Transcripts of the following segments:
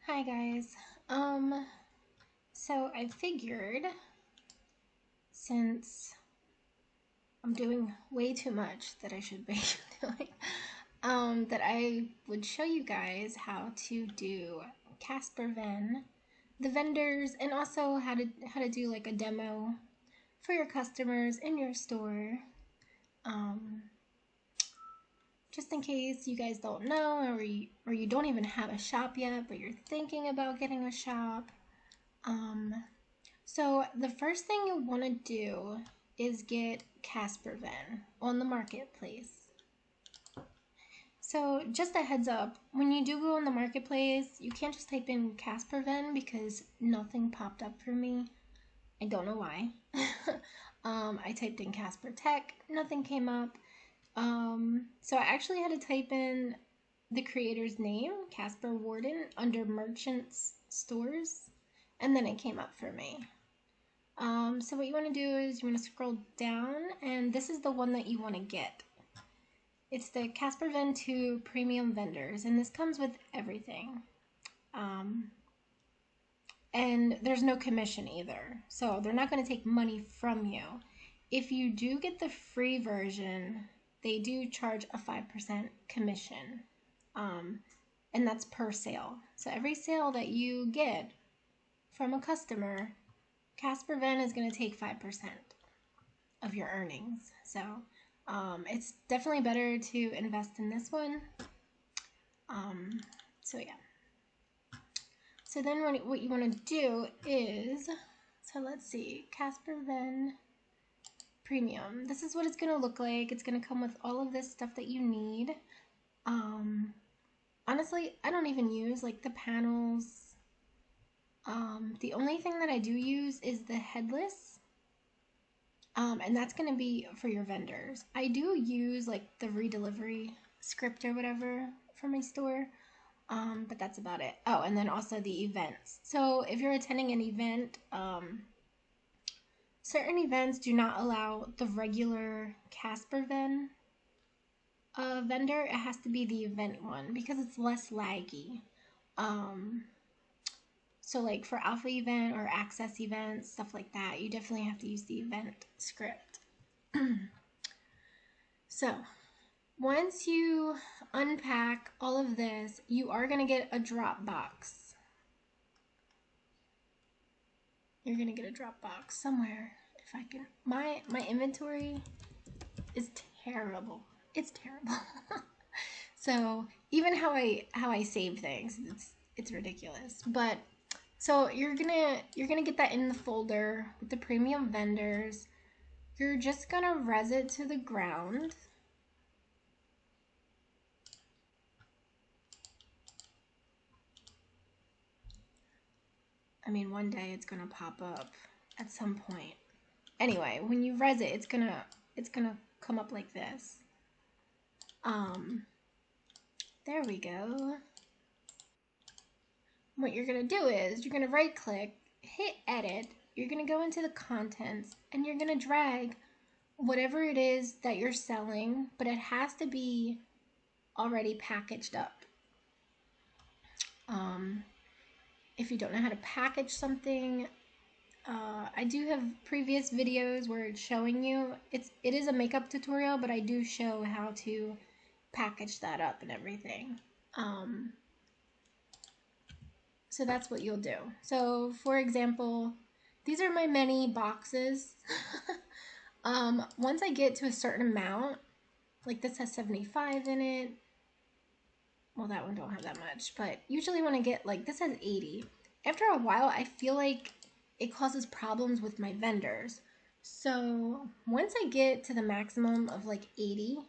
Hi guys. Um, so I figured since I'm doing way too much that I should be doing, that I would show you guys how to do Caspervend, the vendors, and also how to do like a demo for your customers in your store. Um, just in case you guys don't know or you don't even have a shop yet, but you're thinking about getting a shop. So the first thing you'll want to do is get Caspervend on the marketplace. So just a heads up, when you do go on the marketplace, you can't just type in Caspervend because nothing popped up for me. I don't know why. I typed in Casper Tech, nothing came up. So I actually had to type in the creator's name, Casper Warden, under merchants stores, and then it came up for me. So what you want to do is you want to scroll down, and this is the one that you want to get. It's the Caspervend 2 Premium Vendors, and this comes with everything. And there's no commission either, so they're not going to take money from you. If you do get the free version, they do charge a 5% commission, and that's per sale. So every sale that you get from a customer, Caspervend is going to take 5% of your earnings. So it's definitely better to invest in this one. So yeah. So then what you want to do is, so let's see, Caspervend Premium. This is what it's going to look like. It's going to come with all of this stuff that you need. Honestly, I don't even use like the panels. The only thing that I do use is the headless. And that's going to be for your vendors. I do use like the redelivery script or whatever for my store, but that's about it. Oh, and then also the events. So if you're attending an event, certain events do not allow the regular Caspervend vendor. It has to be the event one because it's less laggy. So like for alpha event or access events, stuff like that, you definitely have to use the event script. So once you unpack all of this, you are going to get a Dropbox. You're going to get a Dropbox somewhere. If I can, my inventory is terrible. It's terrible. So even how I save things, it's ridiculous. But so you're gonna get that in the folder with the premium vendors. You're just gonna res it to the ground. I mean, one day it's gonna pop up at some point. Anyway, when you res it, it's gonna come up like this. There we go. What you're gonna do is you're gonna right click, hit edit, you're gonna go into the contents, and you're gonna drag whatever it is that you're selling, but it has to be already packaged up. If you don't know how to package something, I do have previous videos where it's showing you. It is a makeup tutorial, but I do show how to package that up and everything. So that's what you'll do. So for example, these are my many boxes. Once I get to a certain amount, like this has 75 in it. Well, that one don't have that much, but usually when I get like this has 80. After a while, I feel like it causes problems with my vendors. So once I get to the maximum of like 80,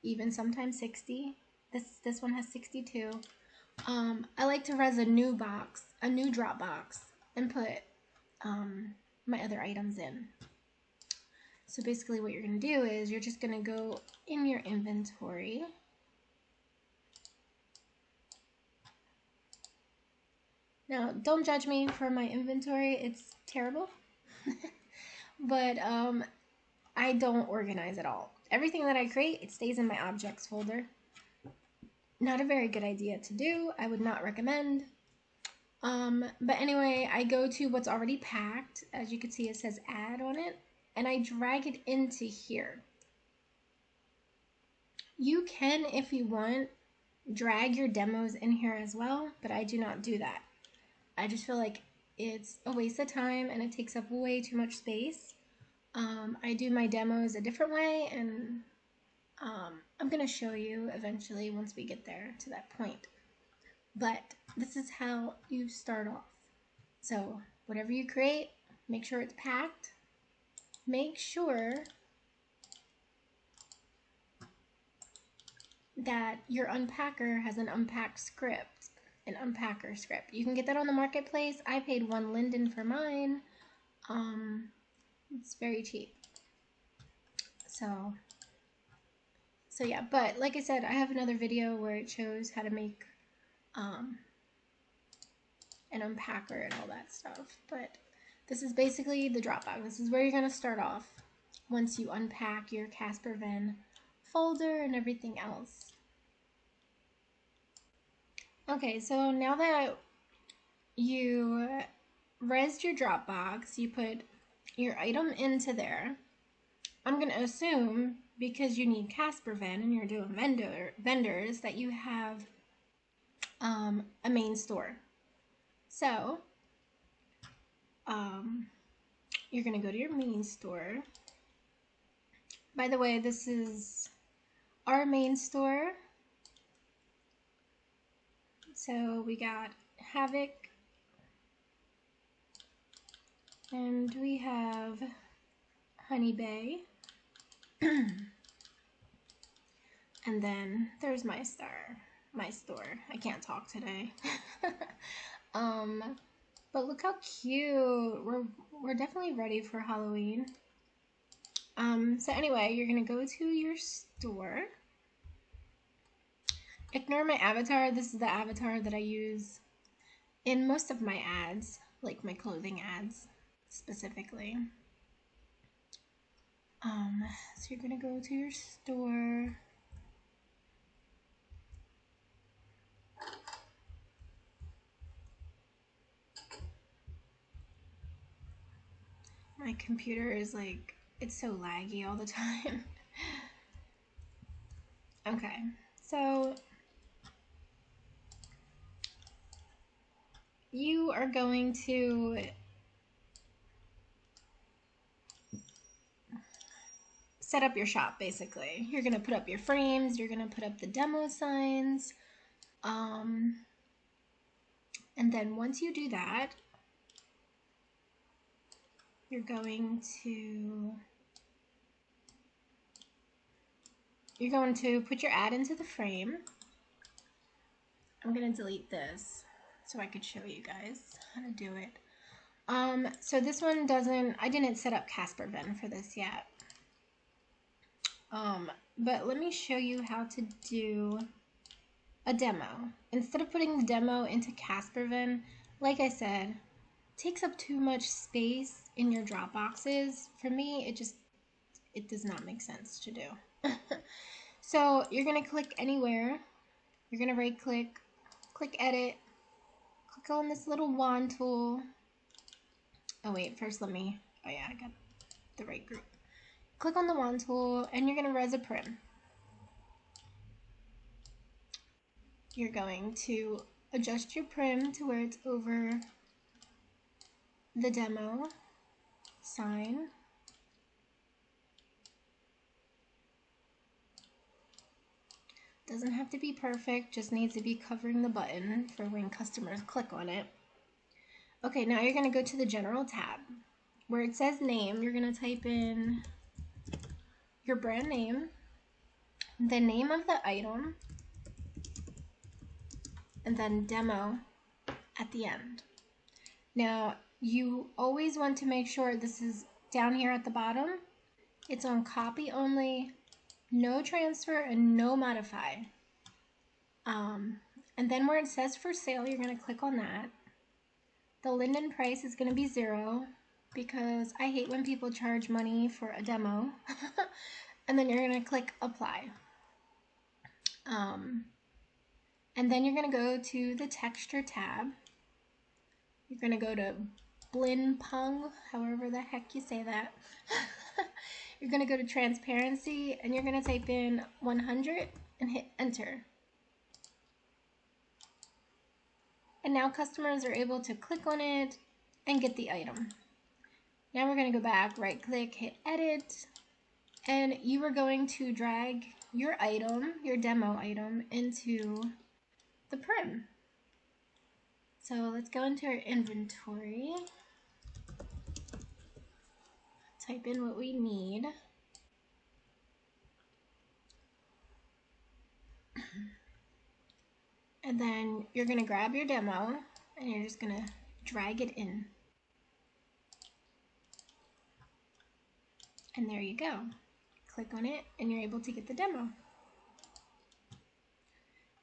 even sometimes 60, this one has 62. I like to res a new box, a new Dropbox, and put my other items in. So basically what you're going to do is you're just going to go in your inventory. Now, don't judge me for my inventory. It's terrible. But I don't organize at all. Everything that I create, it stays in my objects folder. Not a very good idea to do. I would not recommend. But anyway, I go to what's already packed. As you can see, it says add on it, and I drag it into here. You can, if you want, drag your demos in here as well, but I do not do that. I just feel like it's a waste of time and it takes up way too much space. I do my demos a different way, and I'm going to show you eventually once we get there to that point. But this is how you start off. So whatever you create, make sure it's packed. Make sure that your unpacker has an unpack script, an unpacker script. You can get that on the marketplace. I paid $1 linden for mine. It's very cheap. So yeah, but like I said, I have another video where it shows how to make an unpacker and all that stuff. But this is basically the Dropbox. This is where you're gonna start off once you unpack your Caspervend folder and everything else. Okay, so now that you resed your Dropbox, you put your item into there. I'm going to assume, because you need Caspervend and you're doing vendors, that you have a main store. So you're going to go to your main store. By the way, this is our main store. So we got Havoc, and we have Honey Bay. And then there's my store. I can't talk today. But look how cute. We're definitely ready for Halloween. So anyway, you're gonna go to your store. Ignore my avatar. This is the avatar that I use in most of my ads, like my clothing ads specifically. So you're gonna go to your store. My computer is like, it's so laggy all the time. Okay, so you are going to set up your shop, basically. You're going to put up your frames, you're going to put up the demo signs, and then once you do that, you're going to put your ad into the frame. I'm going to delete this so I could show you guys how to do it. So this one I didn't set up Caspervend for this yet. But let me show you how to do a demo. Instead of putting the demo into Caspervend, like I said, it takes up too much space in your Dropboxes. For me, it does not make sense to do. So you're gonna click anywhere. You're gonna right click, click edit, click on this little wand tool. Oh wait, first oh yeah, I got the right group. Click on the wand tool and you're gonna res a prim. You're going to adjust your prim to where it's over the demo sign. Doesn't have to be perfect, just needs to be covering the button for when customers click on it. Okay, now you're going to go to the General tab. Where it says name, you're going to type in your brand name, the name of the item, and then demo at the end. Now, you always want to make sure this is down here at the bottom. It's on copy only, no transfer, and no modify. And then where it says for sale, you're going to click on that. The linden price is going to be 0 because I hate when people charge money for a demo. And then you're going to click apply. And then you're going to go to the texture tab. You're going to go to blend pung, however the heck you say that. You're going to go to transparency and you're going to type in 100 and hit enter. And now customers are able to click on it and get the item. Now we're going to go back, right click, hit edit, and you are going to drag your item, your demo item, into the prim. So let's go into our inventory, type in what we need. And then you're going to grab your demo and you're just going to drag it in. And there you go. Click on it and you're able to get the demo.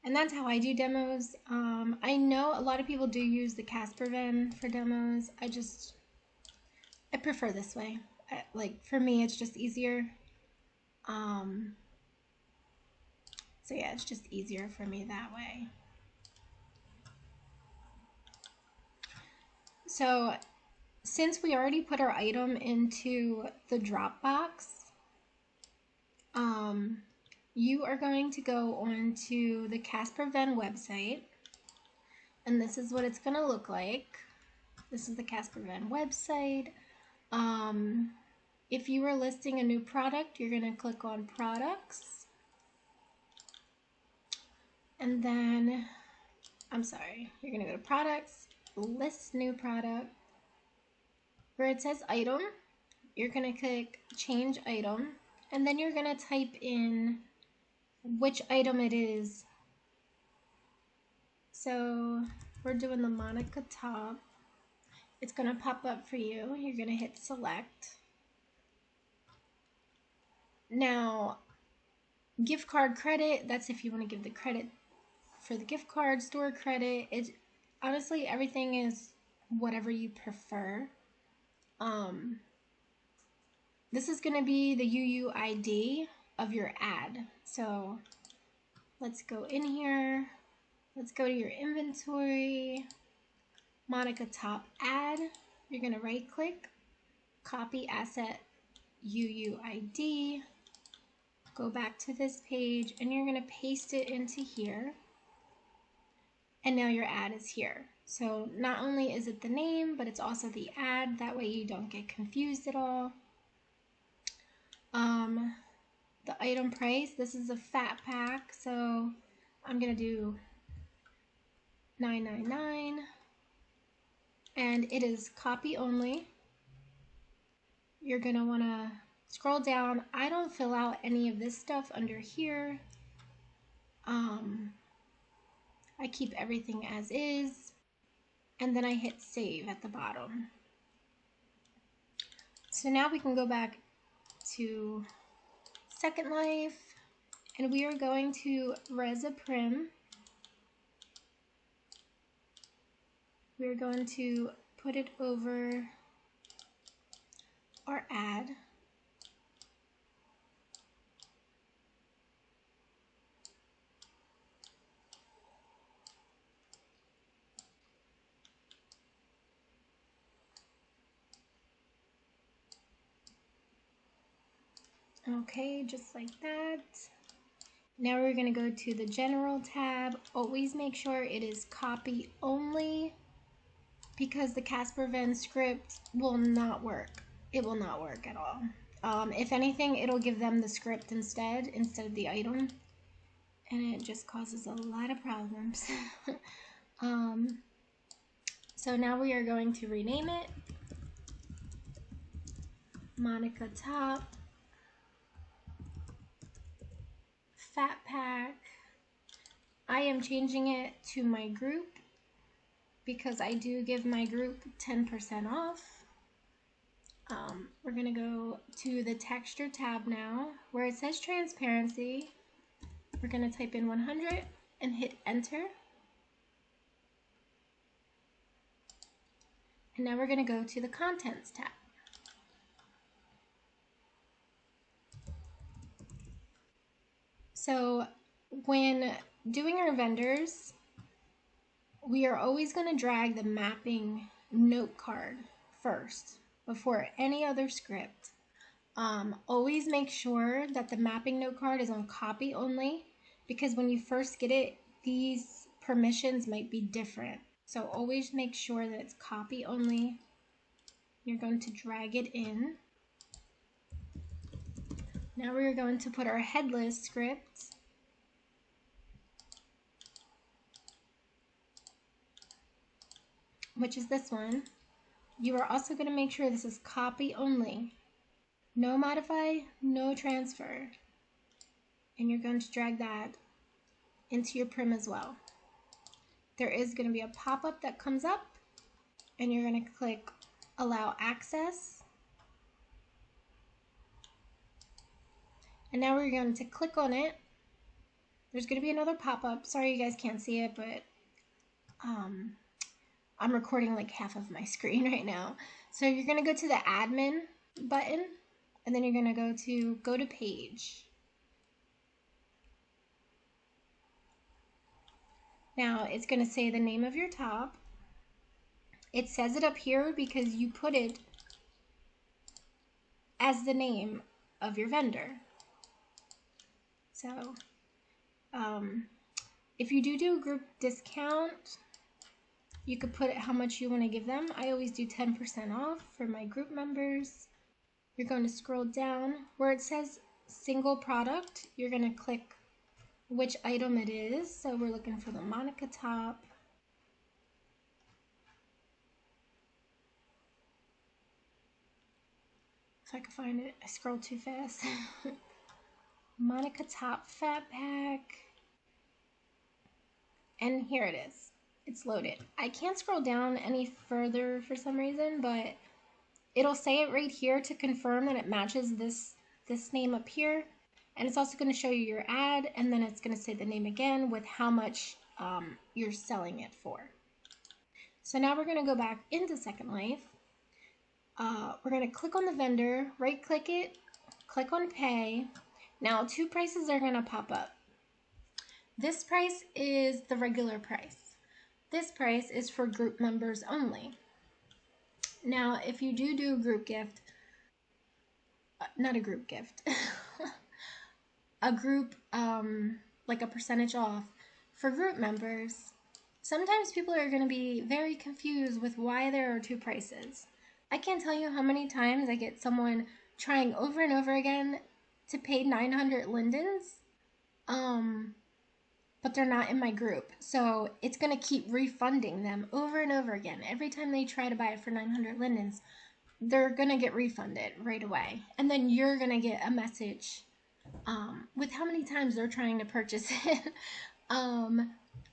And that's how I do demos. I know a lot of people do use the Caspervend for demos. I prefer this way. Like for me, it's just easier. So yeah, it's just easier for me that way. So since we already put our item into the Dropbox, you are going to go on to the Caspervend website, and this is what it's going to look like. This is the Caspervend website. If you were listing a new product, you're going to click on products, and then, you're going to go to products, list new product. Where it says item, you're going to click change item, and then you're going to type in which item it is. So we're doing the Monica top. It's going to pop up for you. You're going to hit select. Now, gift card credit, that's if you want to give the credit for the gift card. Store credit, honestly, everything is whatever you prefer. This is going to be the UUID of your ad. So let's go in here. Let's go to your inventory, Monica top ad. You're going to right click, copy asset UUID, go back to this page, and you're going to paste it into here. And now your ad is here. So not only is it the name, but it's also the ad. That way you don't get confused at all. The item price, this is a fat pack, so I'm going to do $9.99, and it is copy only. You're going to want to scroll down. I don't fill out any of this stuff under here. I keep everything as is, and then I hit save at the bottom. So now we can go back to Second Life, and we are going to Resaprim. We're going to put it over our ad. Okay, just like that. Now we're going to go to the General tab. Always make sure it is copy only, because the Caspervend script will not work. It will not work at all. If anything, it'll give them the script instead of the item, and it just causes a lot of problems. So now we are going to rename it Monica Top Fat Pack. I am changing it to my group because I do give my group 10% off. We're going to go to the texture tab now where it says transparency. We're going to type in 100 and hit enter. And now we're going to go to the contents tab. So when doing our vendors, we are always going to drag the mapping note card first before any other script. Always make sure that the mapping note card is on copy only, because when you first get it, these permissions might be different. So always make sure that it's copy only. You're going to drag it in. Now we're going to put our headless script. Which is this one. You are also going to make sure this is copy only. No modify, no transfer. And you're going to drag that into your prim as well. There is going to be a pop-up that comes up, and you're going to click allow access. And now we're going to click on it. There's going to be another pop-up. Sorry you guys can't see it, but I'm recording like half of my screen right now. So you're going to go to the admin button, and then you're going to go to page. Now it's going to say the name of your top. It says it up here because you put it as the name of your vendor. So if you do a group discount, you could put how much you want to give them. I always do 10% off for my group members. You're going to scroll down where it says single product. You're going to click which item it is. So we're looking for the Monica top. If I can find it, I scrolled too fast. Monica top fat pack. And here it is. It's loaded. I can't scroll down any further for some reason, but it'll say it right here to confirm that it matches this name up here. And it's also going to show you your ad, and then it's going to say the name again with how much you're selling it for. So now we're going to go back into Second Life. We're going to click on the vendor, right click it, click on pay. Now two prices are going to pop up. This price is the regular price. This price is for group members only. Now, if you do a group gift, not a group gift, a group, like a percentage off for group members, sometimes people are going to be very confused with why there are two prices. I can't tell you how many times I get someone trying over and over again to pay 900 lindens, but they're not in my group. So it's going to keep refunding them over and over again. Every time they try to buy it for 900 lindens, they're going to get refunded right away. And then you're going to get a message with how many times they're trying to purchase it.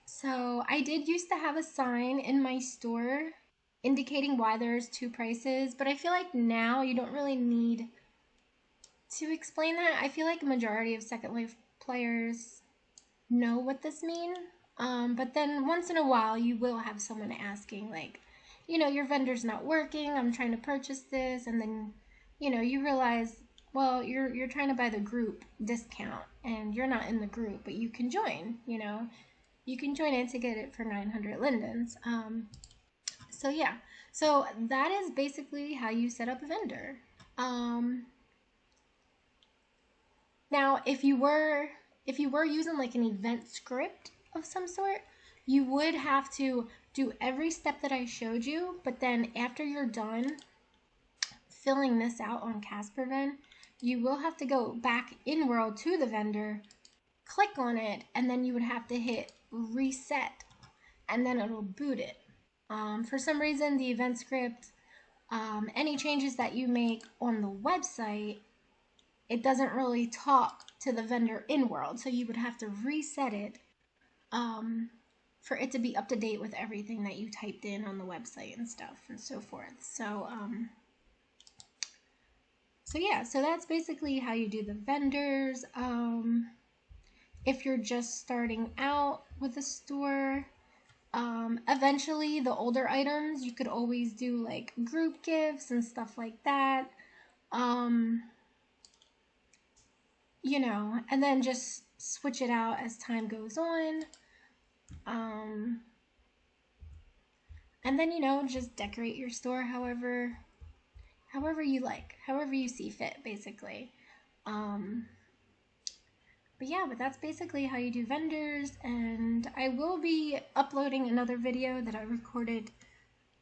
So I did used to have a sign in my store indicating why there's two prices, but I feel like now you don't really need to explain that. I feel like a majority of Second Life players know what this means, but then once in a while you will have someone asking, like, you know, your vendor's not working, I'm trying to purchase this, and then, you know, you realize, well, you're trying to buy the group discount and you're not in the group, but you can join, you know, you can join it to get it for 900 lindens. So yeah, so that is basically how you set up a vendor. Now, if you were using like an event script of some sort, you would have to do every step that I showed you, but then after you're done filling this out on Caspervend, you will have to go back in world to the vendor, click on it, and then you would have to hit reset, and then it'll boot it. For some reason, the event script, any changes that you make on the website, it doesn't really talk to the vendor in world, so you would have to reset it for it to be up to date with everything that you typed in on the website and stuff and so forth. So yeah, so that's basically how you do the vendors. If you're just starting out with a store, eventually the older items, you could always do like group gifts and stuff like that. You know, and then just switch it out as time goes on. And then, you know, just decorate your store however you like, however you see fit, basically. But yeah, but that's basically how you do vendors, and I will be uploading another video that I recorded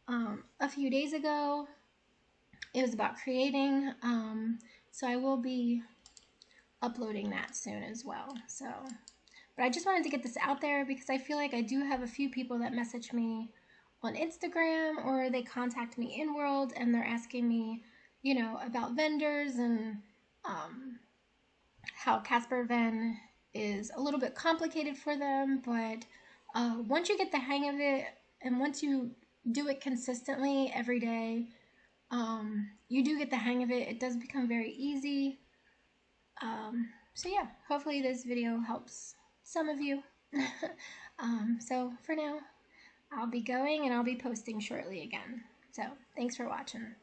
a few days ago. It was about creating, so I will be uploading that soon as well. So, but I just wanted to get this out there because I feel like I do have a few people that message me on Instagram, or they contact me in World and they're asking me, you know, about vendors and how Caspervend is a little bit complicated for them, but once you get the hang of it and once you do it consistently every day, you do get the hang of it. It does become very easy. So yeah, hopefully this video helps some of you. So for now, I'll be going and I'll be posting shortly again. So thanks for watching.